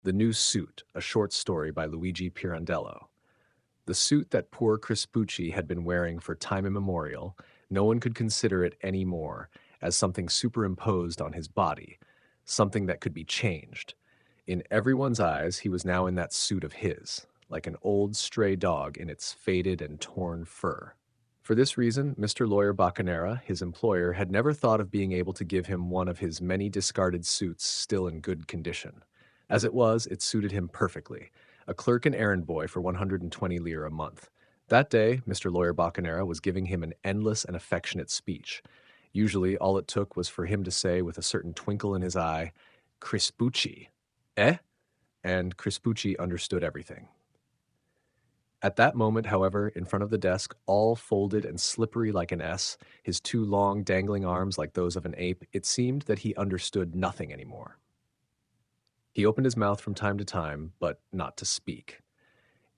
The New Suit, a short story by Luigi Pirandello. The suit that poor Crispucci had been wearing for time immemorial, no one could consider it any more as something superimposed on his body, something that could be changed. In everyone's eyes, he was now in that suit of his, like an old stray dog in its faded and torn fur. For this reason, Mr. Lawyer Baccanera, his employer, had never thought of being able to give him one of his many discarded suits still in good condition. As it was, it suited him perfectly, a clerk and errand boy for 120 lire a month. That day, Mr. Lawyer Baccanera was giving him an endless and affectionate speech. Usually, all it took was for him to say with a certain twinkle in his eye, "Crispucci." Eh? And Crispucci understood everything. At that moment, however, in front of the desk, all folded and slippery like an S, his two long, dangling arms like those of an ape, it seemed that he understood nothing anymore. He opened his mouth from time to time, but not to speak.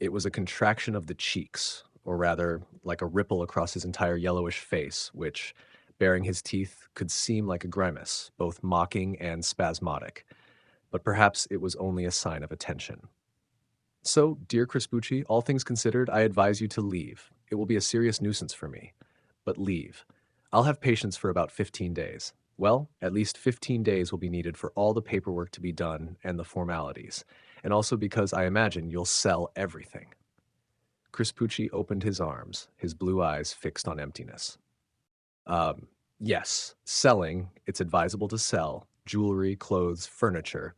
It was a contraction of the cheeks, or rather, like a ripple across his entire yellowish face, which, baring his teeth, could seem like a grimace, both mocking and spasmodic. But perhaps it was only a sign of attention. So, dear Crispucci, all things considered, I advise you to leave. It will be a serious nuisance for me. But leave. I'll have patience for about 15 days. Well, at least 15 days will be needed for all the paperwork to be done and the formalities, and also because I imagine you'll sell everything. Crispucci opened his arms, his blue eyes fixed on emptiness. Yes, selling, it's advisable to sell, jewelry, clothes, furniture.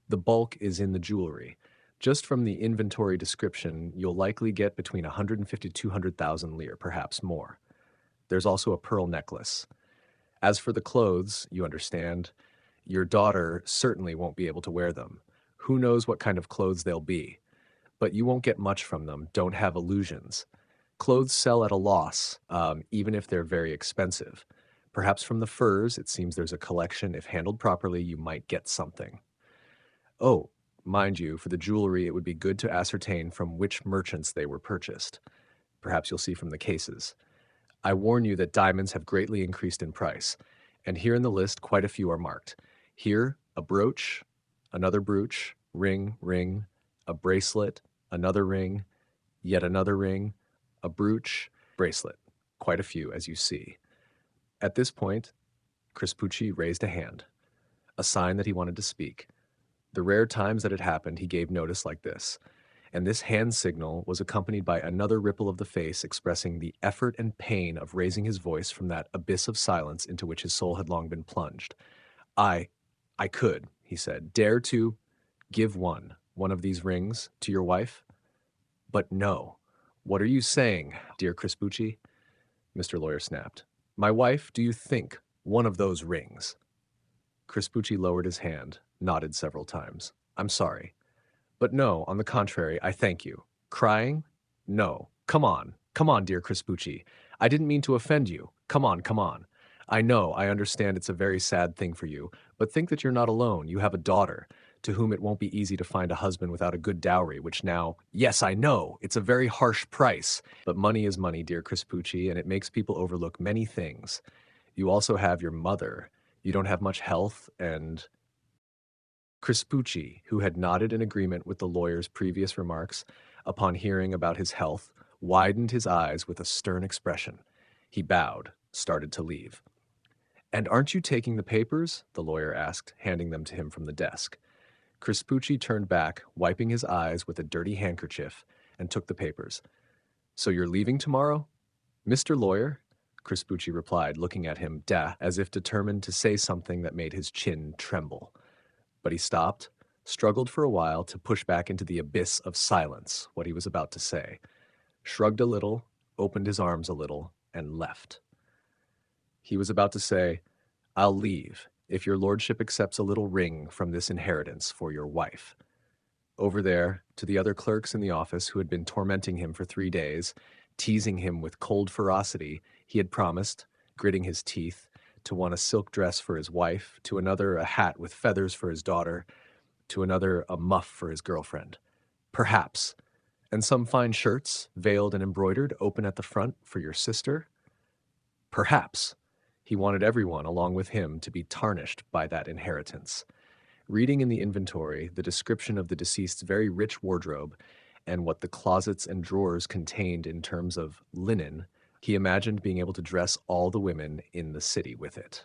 The bulk is in the jewelry. Just from the inventory description, you'll likely get between 150 to 200,000 lire, perhaps more. There's also a pearl necklace. As for the clothes, you understand, your daughter certainly won't be able to wear them. Who knows what kind of clothes they'll be? But you won't get much from them, don't have illusions. Clothes sell at a loss, even if they're very expensive. Perhaps from the furs, it seems there's a collection. If handled properly, you might get something. Oh, mind you, for the jewelry, it would be good to ascertain from which merchants they were purchased. Perhaps you'll see from the cases. I warn you that diamonds have greatly increased in price, and here in the list quite a few are marked. Here, a brooch, another brooch, ring, a bracelet, another ring, yet another ring, a brooch, bracelet. Quite a few, as you see. At this point, Crispucci raised a hand, a sign that he wanted to speak. The rare times that it happened, he gave notice like this, and this hand signal was accompanied by another ripple of the face expressing the effort and pain of raising his voice from that abyss of silence into which his soul had long been plunged. I could, he said, dare to give one of these rings to your wife? But no. What are you saying, dear Crispucci? Mr. Lawyer snapped. My wife, do you think, one of those rings? Crispucci lowered his hand, nodded several times. I'm sorry. But no, on the contrary, I thank you. Crying? No. Come on, dear Crispucci. I didn't mean to offend you. Come on. I know, I understand it's a very sad thing for you, but think that you're not alone. You have a daughter, to whom it won't be easy to find a husband without a good dowry, which now, yes, I know, it's a very harsh price, but money is money, dear Crispucci, and it makes people overlook many things. You also have your mother. You don't have much health, and Crispucci, who had nodded in agreement with the lawyer's previous remarks, upon hearing about his health, widened his eyes with a stern expression. He bowed, started to leave. And aren't you taking the papers? The lawyer asked, handing them to him from the desk. Crispucci turned back, wiping his eyes with a dirty handkerchief, and took the papers. So you're leaving tomorrow? Mr. Lawyer? Crispucci replied, looking at him, as if determined to say something that made his chin tremble. But he stopped, struggled for a while to push back into the abyss of silence what he was about to say, shrugged a little, opened his arms a little, and left. He was about to say, I'll leave, if your lordship accepts a little ring from this inheritance for your wife. Over there, to the other clerks in the office who had been tormenting him for 3 days, teasing him with cold ferocity, he had promised, gritting his teeth, to one a silk dress for his wife, to another a hat with feathers for his daughter, to another a muff for his girlfriend. Perhaps. And some fine shirts, veiled and embroidered, open at the front for your sister? Perhaps. He wanted everyone, along with him, to be tarnished by that inheritance. Reading in the inventory the description of the deceased's very rich wardrobe and what the closets and drawers contained in terms of linen, he imagined being able to dress all the women in the city with it.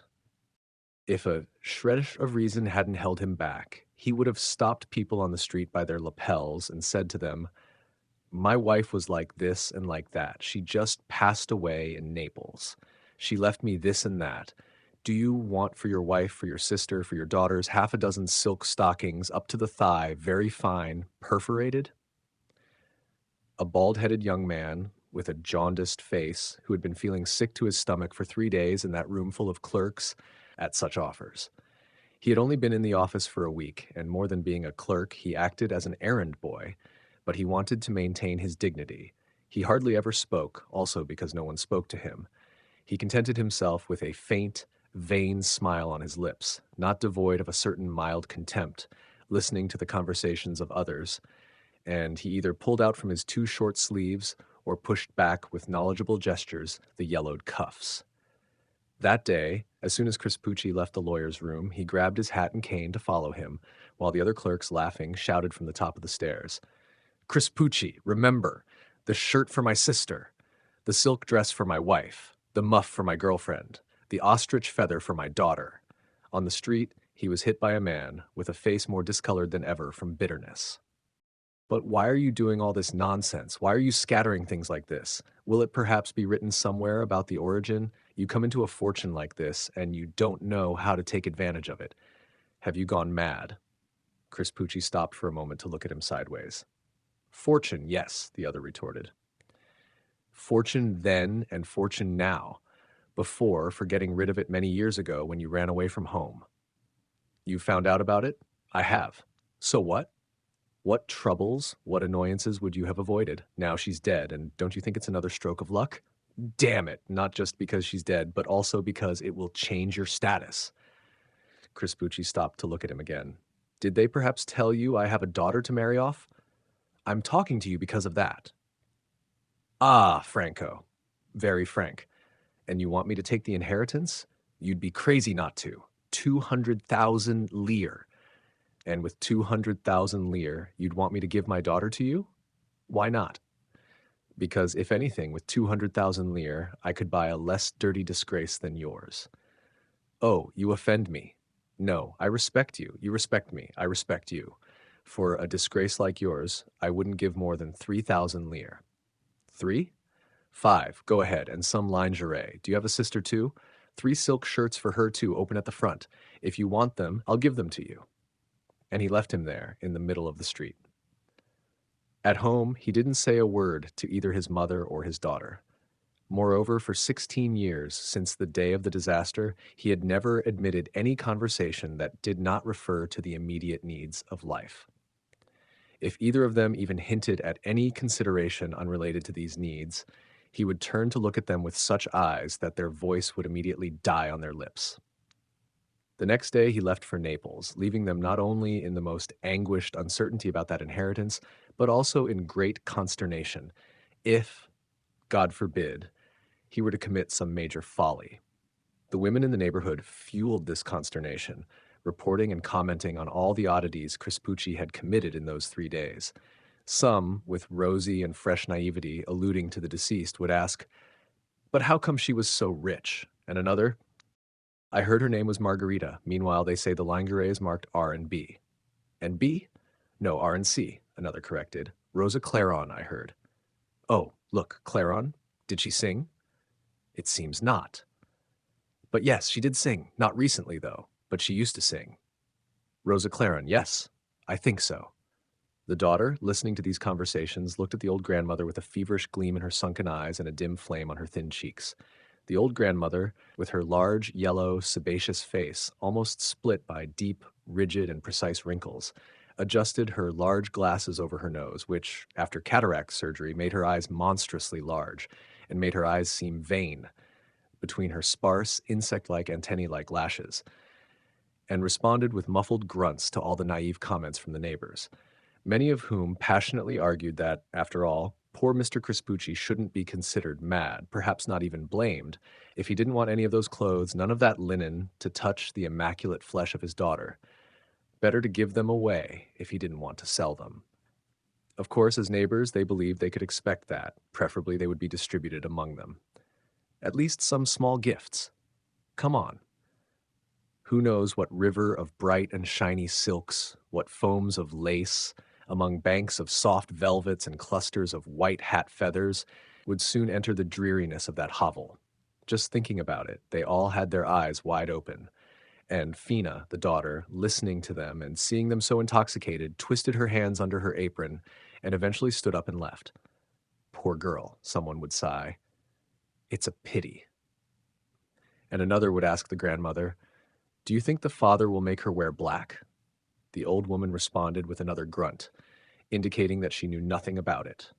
If a shred of reason hadn't held him back, he would have stopped people on the street by their lapels and said to them, "My wife was like this and like that. She just passed away in Naples. She left me this and that. Do you want for your wife, for your sister, for your daughters, half a dozen silk stockings up to the thigh, very fine, perforated?" A bald-headed young man with a jaundiced face who had been feeling sick to his stomach for 3 days in that room full of clerks at such offers. He had only been in the office for a week, and more than being a clerk, he acted as an errand boy, but he wanted to maintain his dignity. He hardly ever spoke, also because no one spoke to him. He contented himself with a faint, vain smile on his lips, not devoid of a certain mild contempt, listening to the conversations of others, and he either pulled out from his too short sleeves or pushed back with knowledgeable gestures the yellowed cuffs. That day, as soon as Crispucci left the lawyer's room, he grabbed his hat and cane to follow him, while the other clerks, laughing, shouted from the top of the stairs, "Crispucci, remember, the shirt for my sister, the silk dress for my wife, the muff for my girlfriend, the ostrich feather for my daughter." On the street, he was hit by a man with a face more discolored than ever from bitterness. "But why are you doing all this nonsense? Why are you scattering things like this? Will it perhaps be written somewhere about the origin? You come into a fortune like this, and you don't know how to take advantage of it. Have you gone mad?" Crispucci stopped for a moment to look at him sideways. "Fortune, yes," the other retorted. "Fortune then and fortune now. Before, for getting rid of it many years ago when you ran away from home." "You found out about it?" "I have." "So what? What troubles, what annoyances would you have avoided? Now she's dead, and don't you think it's another stroke of luck?" "Damn it, not just because she's dead, but also because it will change your status." Crispucci stopped to look at him again. "Did they perhaps tell you I have a daughter to marry off?" "I'm talking to you because of that." "Ah, Franco. Very frank. And you want me to take the inheritance? You'd be crazy not to. 200,000 lire. And with 200,000 lire, you'd want me to give my daughter to you? Why not?" "Because if anything, with 200,000 lire, I could buy a less dirty disgrace than yours." "Oh, you offend me." "No, I respect you. You respect me. I respect you. For a disgrace like yours, I wouldn't give more than 3,000 lire." "3? 5. Go ahead, and some lingerie. Do you have a sister too? 3 silk shirts for her too, open at the front. If you want them, I'll give them to you." And he left him there in the middle of the street. At home, he didn't say a word to either his mother or his daughter. Moreover, for 16 years since the day of the disaster, he had never admitted any conversation that did not refer to the immediate needs of life. If either of them even hinted at any consideration unrelated to these needs, he would turn to look at them with such eyes that their voice would immediately die on their lips. The next day he left for Naples, leaving them not only in the most anguished uncertainty about that inheritance, but also in great consternation, if, God forbid, he were to commit some major folly. The women in the neighborhood fueled this consternation, reporting and commenting on all the oddities Crispucci had committed in those 3 days. Some, with rosy and fresh naivety alluding to the deceased, would ask, "But how come she was so rich?" And another, "I heard her name was Margarita. Meanwhile, they say the lingerie is marked R and B." "And B?" "No, R and C," another corrected. "Rosa Claron, I heard." "Oh, look, Claron? Did she sing?" "It seems not." "But yes, she did sing. Not recently, though. But she used to sing." "Rosa Claron, yes. I think so." The daughter, listening to these conversations, looked at the old grandmother with a feverish gleam in her sunken eyes and a dim flame on her thin cheeks. The old grandmother, with her large, yellow, sebaceous face, almost split by deep, rigid, and precise wrinkles, adjusted her large glasses over her nose, which, after cataract surgery, made her eyes monstrously large, and made her eyes seem vain, between her sparse, insect-like, antennae-like lashes, and responded with muffled grunts to all the naive comments from the neighbors, many of whom passionately argued that, after all, poor Mr. Crispucci shouldn't be considered mad, perhaps not even blamed, if he didn't want any of those clothes, none of that linen, to touch the immaculate flesh of his daughter. Better to give them away if he didn't want to sell them. Of course, as neighbors, they believed they could expect that. Preferably, they would be distributed among them. At least some small gifts. Come on. Who knows what river of bright and shiny silks, what foams of lace, among banks of soft velvets and clusters of white hat feathers, would soon enter the dreariness of that hovel. Just thinking about it, they all had their eyes wide open, and Fina, the daughter, listening to them and seeing them so intoxicated, twisted her hands under her apron and eventually stood up and left. Poor girl, someone would sigh. It's a pity. And another would ask the grandmother, do you think the father will make her wear black? The old woman responded with another grunt, indicating that she knew nothing about it.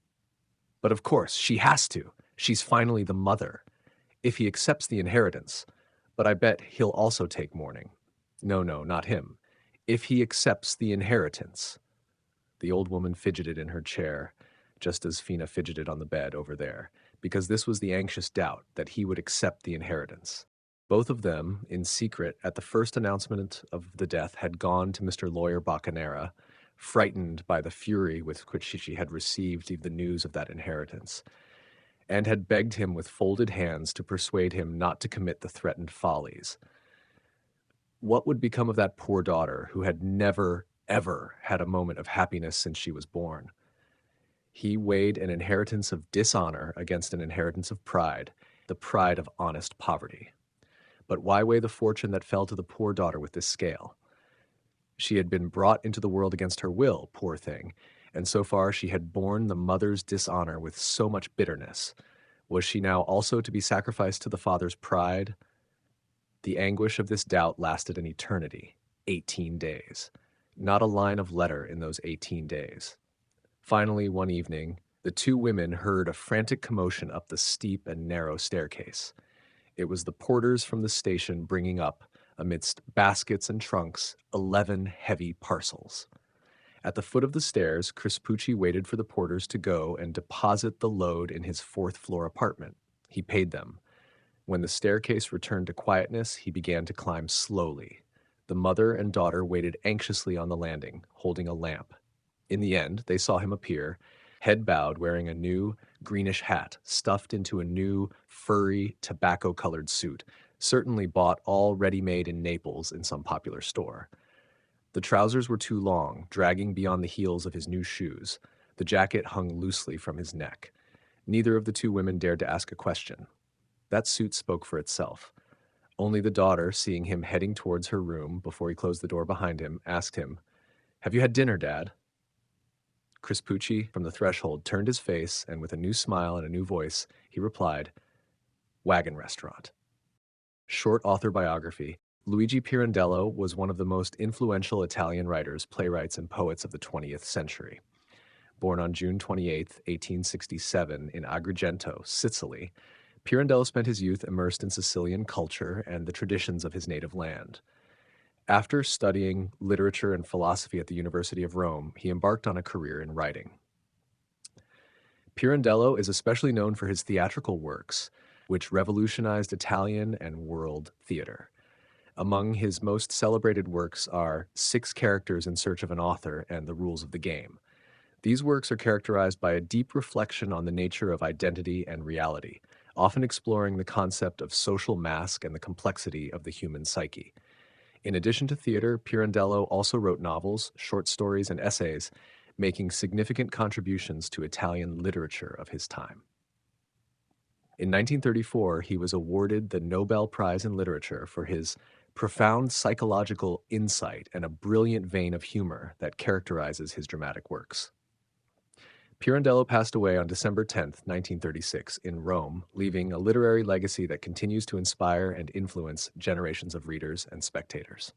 But of course, she has to. She's finally the mother. If he accepts the inheritance. But I bet he'll also take mourning. No, not him. If he accepts the inheritance. The old woman fidgeted in her chair, just as Fina fidgeted on the bed over there, because this was the anxious doubt that he would accept the inheritance. Both of them, in secret, at the first announcement of the death, had gone to Mr. Lawyer Baccanera, frightened by the fury with which she had received the news of that inheritance, and had begged him with folded hands to persuade him not to commit the threatened follies. What would become of that poor daughter who had never, ever had a moment of happiness since she was born? He weighed an inheritance of dishonor against an inheritance of pride, the pride of honest poverty. But why weigh the fortune that fell to the poor daughter with this scale? She had been brought into the world against her will, poor thing, and so far she had borne the mother's dishonor with so much bitterness. Was she now also to be sacrificed to the father's pride? The anguish of this doubt lasted an eternity, 18 days. Not a line of letter in those 18 days. Finally, one evening, the two women heard a frantic commotion up the steep and narrow staircase. It was the porters from the station bringing up, amidst baskets and trunks, 11 heavy parcels. At the foot of the stairs, Crispucci waited for the porters to go and deposit the load in his fourth-floor apartment. He paid them. When the staircase returned to quietness, he began to climb slowly. The mother and daughter waited anxiously on the landing, holding a lamp. In the end, they saw him appear, head bowed, wearing a new greenish hat, stuffed into a new, furry, tobacco-colored suit, certainly bought all ready-made in Naples in some popular store. The trousers were too long, dragging beyond the heels of his new shoes. The jacket hung loosely from his neck. Neither of the two women dared to ask a question. That suit spoke for itself. Only the daughter, seeing him heading towards her room before he closed the door behind him, asked him, "Have you had dinner, Dad?" Crispucci, from the threshold, turned his face, and with a new smile and a new voice, he replied, "Wagon restaurant." Short author biography. Luigi Pirandello was one of the most influential Italian writers, playwrights, and poets of the 20th century. Born on June 28, 1867, in Agrigento, Sicily, Pirandello spent his youth immersed in Sicilian culture and the traditions of his native land. After studying literature and philosophy at the University of Rome, he embarked on a career in writing. Pirandello is especially known for his theatrical works, which revolutionized Italian and world theater. Among his most celebrated works are Six Characters in Search of an Author and The Rules of the Game. These works are characterized by a deep reflection on the nature of identity and reality, often exploring the concept of social mask and the complexity of the human psyche. In addition to theater, Pirandello also wrote novels, short stories, and essays, making significant contributions to Italian literature of his time. In 1934, he was awarded the Nobel Prize in Literature for his profound psychological insight and a brilliant vein of humor that characterizes his dramatic works. Pirandello passed away on December 10, 1936, in Rome, leaving a literary legacy that continues to inspire and influence generations of readers and spectators.